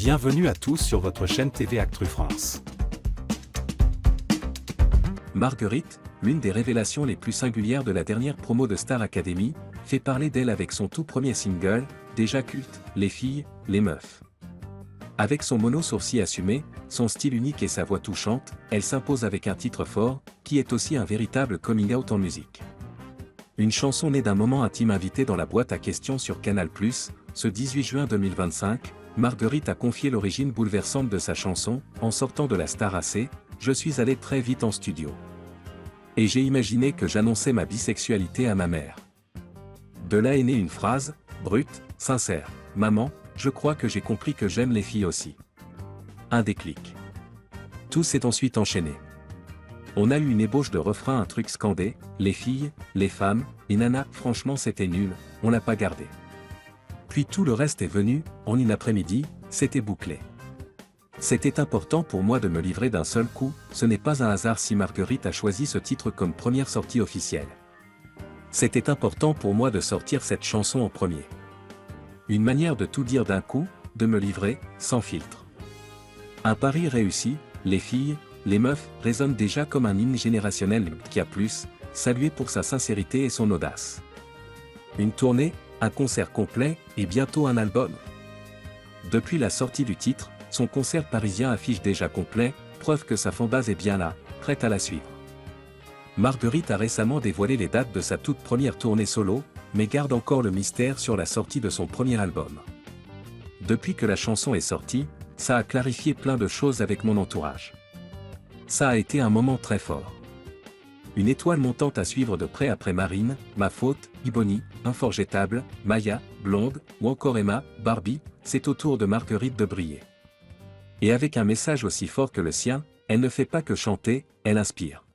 Bienvenue à tous sur votre chaîne TV Actu France. Marguerite, l'une des révélations les plus singulières de la dernière promo de Star Academy, fait parler d'elle avec son tout premier single, déjà culte, Les filles, les meufs. Avec son mono-sourcil assumé, son style unique et sa voix touchante, elle s'impose avec un titre fort, qui est aussi un véritable coming out en musique. Une chanson née d'un moment intime invité dans la boîte à questions sur Canal+, ce 18 juin 2025, Marguerite a confié l'origine bouleversante de sa chanson, en sortant de la Star AC, je suis allé très vite en studio. Et j'ai imaginé que j'annonçais ma bisexualité à ma mère. De là est née une phrase, brute, sincère, maman, je crois que j'ai compris que j'aime les filles aussi. Un déclic. Tout s'est ensuite enchaîné. On a eu une ébauche de refrain, un truc scandé, les filles, les femmes, et nana, franchement c'était nul, on l'a pas gardé. Puis tout le reste est venu, en une après-midi, c'était bouclé. C'était important pour moi de me livrer d'un seul coup, ce n'est pas un hasard si Marguerite a choisi ce titre comme première sortie officielle. C'était important pour moi de sortir cette chanson en premier. Une manière de tout dire d'un coup, de me livrer, sans filtre. Un pari réussi, les filles, les meufs résonnent déjà comme un hymne générationnel qui a plus, salué pour sa sincérité et son audace. Une tournée, un concert complet, et bientôt un album. Depuis la sortie du titre, son concert parisien affiche déjà complet, preuve que sa fanbase est bien là, prête à la suivre. Marguerite a récemment dévoilé les dates de sa toute première tournée solo, mais garde encore le mystère sur la sortie de son premier album. Depuis que la chanson est sortie, ça a clarifié plein de choses avec mon entourage. Ça a été un moment très fort. Une étoile montante à suivre de près après Marine, Ma Faute, Iboni, Inforgettable, Maya, Blonde, ou encore Emma, Barbie, c'est au tour de Marguerite de briller. Et avec un message aussi fort que le sien, elle ne fait pas que chanter, elle inspire.